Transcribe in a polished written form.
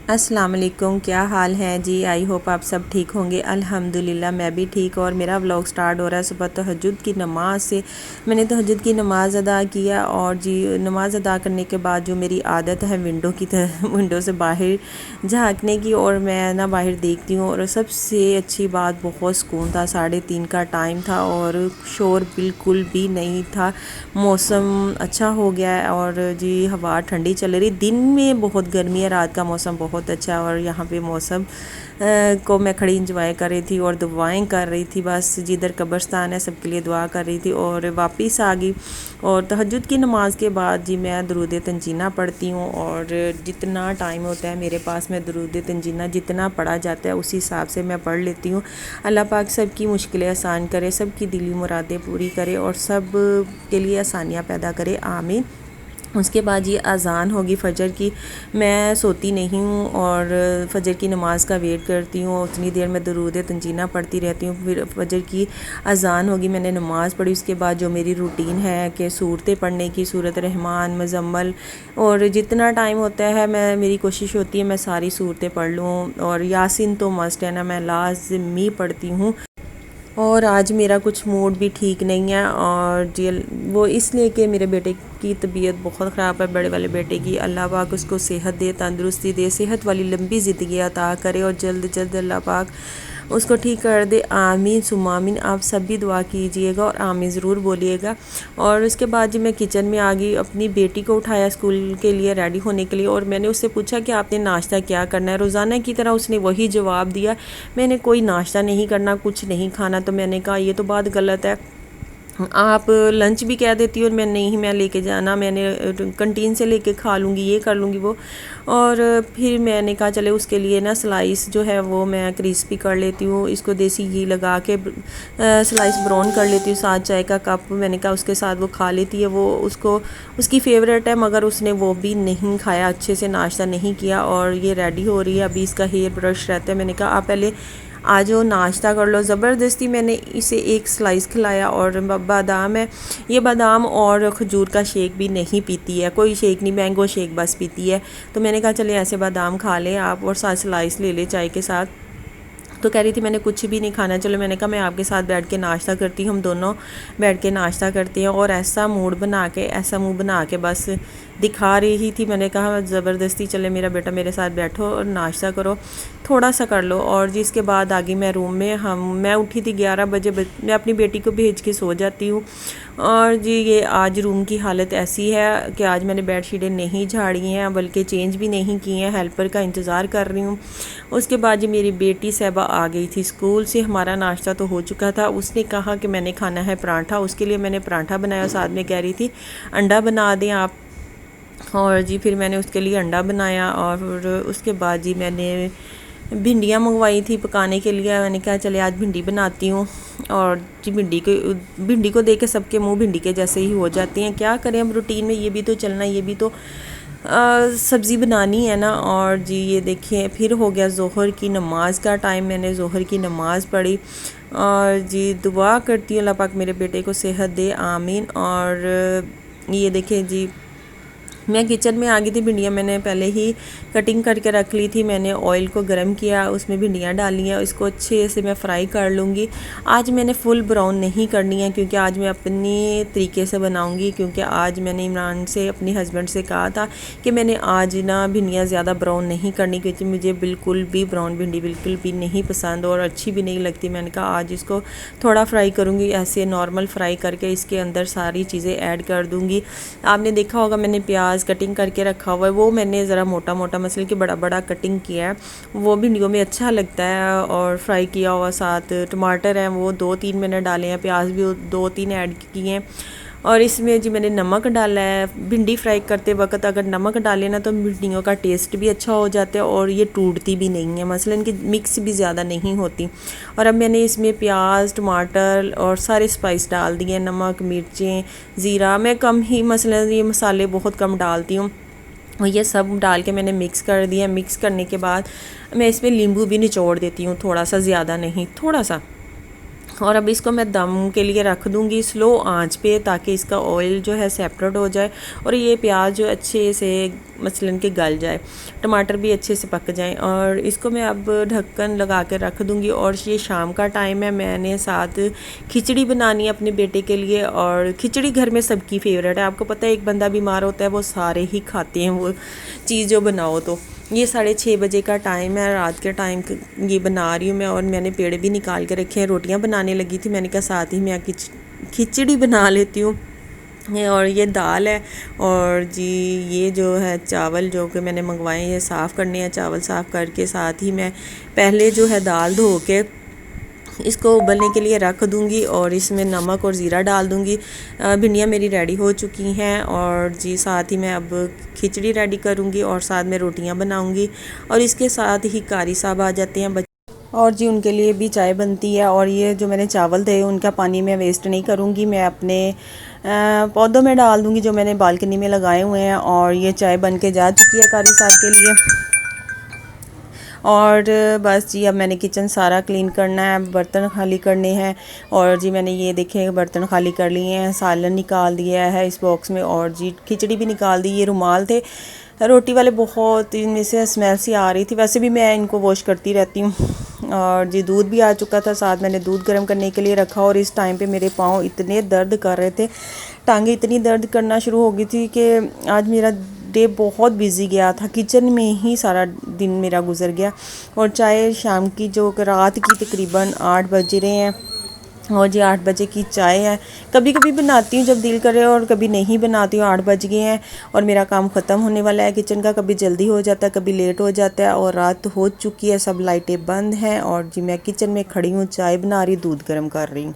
अस्सलाम वालेकुम, क्या हाल है जी। आई होप आप सब ठीक होंगे। अल्हम्दुलिल्लाह मैं भी ठीक। और मेरा व्लॉग स्टार्ट हो रहा है सुबह तहज्जुद की नमाज़ से। मैंने तहज्जुद की नमाज़ अदा किया और जी नमाज़ अदा करने के बाद जो मेरी आदत है विंडो से बाहर झांकने की, और मैं ना बाहर देखती हूँ। और सबसे अच्छी बात, बहुत सुकून था। 3:30 का टाइम था और शोर बिल्कुल भी नहीं था। मौसम अच्छा हो गया है और जी हवा ठंडी चल रही। दिन में बहुत गर्मी है, रात का मौसम बहुत अच्छा है। और यहाँ पे मौसम को मैं खड़ी इंजॉय कर रही थी और दुआएं कर रही थी। बस जिधर कब्रस्तान है सबके लिए दुआ कर रही थी और वापस आ गई। और तहज्जुद की नमाज के बाद जी मैं दरूद तंजीना पढ़ती हूँ, और जितना टाइम होता है मेरे पास मैं दरूद तंजीना जितना पढ़ा जाता है उसी हिसाब से मैं पढ़ लेती हूँ। अल्लाह पाक सबकी मुश्किलें आसान करे, सबकी दिली मुरादें पूरी करे और सब के लिए आसानियाँ पैदा करे, आमीन। उसके बाद ये अज़ान होगी फ़जर की। मैं सोती नहीं हूँ और फ़जर की नमाज़ का वेट करती हूँ। उतनी देर में दरूद तंजीना पढ़ती रहती हूँ। फिर फ़जर की अज़ान होगी, मैंने नमाज़ पढ़ी। उसके बाद जो मेरी रूटीन है कि सूरतें पढ़ने की, सूरत रहमान, मुज़म्मल, और जितना टाइम होता है मेरी कोशिश होती है मैं सारी सूरतें पढ़ लूँ। और यासीन तो मस्ट है ना, मैं लाज़मी पढ़ती हूँ। और आज मेरा कुछ मूड भी ठीक नहीं है, और जी वो इसलिए कि मेरे बेटे की तबीयत बहुत ख़राब है, बड़े वाले बेटे की। अल्लाह पाक उसको सेहत दे, तंदुरुस्ती दे, सेहत वाली लंबी ज़िंदगी अता करे और जल्द जल्द अल्लाह पाक उसको ठीक कर दे, आमीन सुम्मा आमीन। आप सब भी दुआ कीजिएगा और आमीन ज़रूर बोलिएगा। और उसके बाद जी मैं किचन में आ गई, अपनी बेटी को उठाया स्कूल के लिए रेडी होने के लिए, और मैंने उससे पूछा कि आपने नाश्ता क्या करना है। रोज़ाना की तरह उसने वही जवाब दिया, मैंने कोई नाश्ता नहीं करना, कुछ नहीं खाना। तो मैंने कहा ये तो बात गलत है, आप लंच भी कह देती हो और मैं नहीं, मैं लेके जाना, मैंने कंटीन से लेके खा लूँगी, ये कर लूँगी वो। और फिर मैंने कहा चले उसके लिए ना स्लाइस जो है वो मैं क्रिस्पी कर लेती हूँ, इसको देसी घी लगा के स्लाइस ब्राउन कर लेती हूँ। 7 चाय का कप मैंने कहा उसके साथ वो खा लेती है, वो उसको उसकी फेवरेट है, मगर उसने वो भी नहीं खाया, अच्छे से नाश्ता नहीं किया। और ये रेडी हो रही है, अभी इसका हेयर ब्रश रहता है। मैंने कहा आप पहले आ जाओ नाश्ता कर लो। ज़बरदस्ती मैंने इसे एक स्लाइस खिलाया। और बादाम है, ये बादाम और खजूर का शेक भी नहीं पीती है, कोई शेक नहीं, मैंगो शेक बस पीती है। तो मैंने कहा चले ऐसे बादाम खा लें आप और साथ स्लाइस ले ले चाय के साथ। तो कह रही थी मैंने कुछ भी नहीं खाना। चलो मैंने कहा मैं आपके साथ बैठ के नाश्ता करती हूँ, हम दोनों बैठ के नाश्ता करते हैं। और ऐसा मूड बना के, ऐसा मुंह बना के बस दिखा रही थी। मैंने कहा ज़बरदस्ती चले मेरा बेटा मेरे साथ बैठो और नाश्ता करो, थोड़ा सा कर लो। और जी इसके बाद आ गई मैं रूम में। मैं उठी थी 11 बजे, मैं अपनी बेटी को भेज के सो जाती हूँ। और जी ये आज रूम की हालत ऐसी है कि आज मैंने बेडशीटें नहीं झाड़ी हैं, बल्कि चेंज भी नहीं की हैं, हेल्पर का इंतज़ार कर रही हूँ। उसके बाद जी मेरी बेटी साहिबा आ गई थी स्कूल से। हमारा नाश्ता तो हो चुका था। उसने कहा कि मैंने खाना है परांठा, उसके लिए मैंने परांठा बनाया, साथ में कह रही थी अंडा बना दें आप। और जी फिर मैंने उसके लिए अंडा बनाया। और उसके बाद जी मैंने भिंडियाँ मंगवाई थी पकाने के लिए। मैंने कहा चले आज भिंडी बनाती हूँ। और जी भिंडी को देख के सबके मुंह भिंडी के जैसे ही हो जाते हैं, क्या करें अब रूटीन में ये भी तो चलना, ये भी तो सब्ज़ी बनानी है ना। और जी ये देखिए फिर हो गया ज़ोहर की नमाज़ का टाइम, मैंने ज़ोहर की नमाज़ पढ़ी। और जी दुआ करती हूँ अल्लाह पाक मेरे बेटे को सेहत दे, आमीन। और ये देखिए जी मैं किचन में आ गई थी। भिंडियाँ मैंने पहले ही कटिंग करके रख ली थी। मैंने ऑयल को गर्म किया, उसमें भिंडियाँ डाली हैं, इसको अच्छे से मैं फ्राई कर लूँगी। आज मैंने फुल ब्राउन नहीं करनी है, क्योंकि आज मैं अपने तरीके से बनाऊँगी। क्योंकि आज मैंने इमरान से, अपने हस्बैंड से कहा था कि मैंने आज ना भिंडियाँ ज़्यादा ब्राउन नहीं करनी, क्योंकि मुझे बिल्कुल भी ब्राउन भिंडी बिल्कुल भी नहीं पसंद और अच्छी भी नहीं लगती। मैंने कहा आज इसको थोड़ा फ्राई करूँगी, ऐसे नॉर्मल फ्राई करके इसके अंदर सारी चीज़ें ऐड कर दूँगी। आपने देखा होगा मैंने प्याज कटिंग करके रखा हुआ है, वो मैंने ज़रा मोटा मोटा मसल के बड़ा बड़ा कटिंग किया है, वो भिंडियों में अच्छा लगता है। और फ्राई किया हुआ, साथ टमाटर हैं वो 2-3 मैंने डाले हैं, प्याज भी 2-3 ऐड किए हैं। और इसमें जी मैंने नमक डाला है। भिंडी फ्राई करते वक्त अगर नमक डालें ना तो भिंडियों का टेस्ट भी अच्छा हो जाता है और ये टूटती भी नहीं है, मसलन कि मिक्स भी ज़्यादा नहीं होती। और अब मैंने इसमें प्याज, टमाटर और सारे स्पाइस डाल दिए, नमक, मिर्चें, ज़ीरा। मैं कम ही, मसलन ये मसाले बहुत कम डालती हूँ। और ये सब डाल के मैंने मिक्स कर दिया। मिक्स करने के बाद मैं इसमें नींबू भी निचोड़ देती हूँ, थोड़ा सा, ज़्यादा नहीं, थोड़ा सा। और अब इसको मैं दम के लिए रख दूँगी स्लो आंच पे, ताकि इसका ऑयल जो है सेपरेट हो जाए और ये प्याज जो अच्छे से मसलन के गल जाए, टमाटर भी अच्छे से पक जाएं। और इसको मैं अब ढक्कन लगा के रख दूँगी। और ये शाम का टाइम है, मैंने साथ खिचड़ी बनानी है अपने बेटे के लिए। और खिचड़ी घर में सबकी फेवरेट है, आपको पता है एक बंदा बीमार होता है वो सारे ही खाते हैं वो चीज़ जो बनाओ। तो ये 6:30 बजे का टाइम है, रात के टाइम ये बना रही हूँ मैं। और मैंने पेड़ भी निकाल के रखे हैं, रोटियाँ बनाने लगी थी, मैंने कहा साथ ही मैं खिचड़ी बना लेती हूँ। और ये दाल है, और जी ये जो है चावल जो कि मैंने मंगवाए हैं, ये साफ़ करने हैं। चावल साफ़ करके साथ ही मैं पहले जो है दाल धो के इसको उबलने के लिए रख दूंगी और इसमें नमक और ज़ीरा डाल दूंगी। भिंडियाँ मेरी रेडी हो चुकी हैं और जी साथ ही मैं अब खिचड़ी रेडी करूंगी और साथ में रोटियां बनाऊंगी। और इसके साथ ही कारी साहब आ जाते हैं और जी उनके लिए भी चाय बनती है। और ये जो मैंने चावल थे उनका पानी मैं वेस्ट नहीं करूँगी, मैं अपने पौधों में डाल दूँगी जो मैंने बालकनी में लगाए हुए हैं। और ये चाय बन के जा चुकी है कारी साहब के लिए। और बस जी अब मैंने किचन सारा क्लीन करना है, बर्तन खाली करने हैं। और जी मैंने ये देखे बर्तन खाली कर लिए हैं, सालन निकाल दिया है इस बॉक्स में, और जी खिचड़ी भी निकाल दी। ये रुमाल थे रोटी वाले, बहुत इनमें से स्मेल सी आ रही थी, वैसे भी मैं इनको वॉश करती रहती हूँ। और जी दूध भी आ चुका था, साथ मैंने दूध गर्म करने के लिए रखा। और इस टाइम पे मेरे पाँव इतने दर्द कर रहे थे, टांगे इतनी दर्द करना शुरू हो गई थी कि आज मेरा डे बहुत बिजी गया था, किचन में ही सारा दिन मेरा गुजर गया। और चाय शाम की जो रात की तकरीबन 8 बज रहे हैं, और जी 8 बजे की चाय है। कभी कभी बनाती हूँ जब दिल करे और कभी नहीं बनाती हूँ। 8 बज गए हैं और मेरा काम ख़त्म होने वाला है किचन का, कभी जल्दी हो जाता है कभी लेट हो जाता है। और रात हो चुकी है, सब लाइटें बंद हैं और जी मैं किचन में खड़ी हूँ, चाय बना रही, दूध गर्म कर रही हूँ।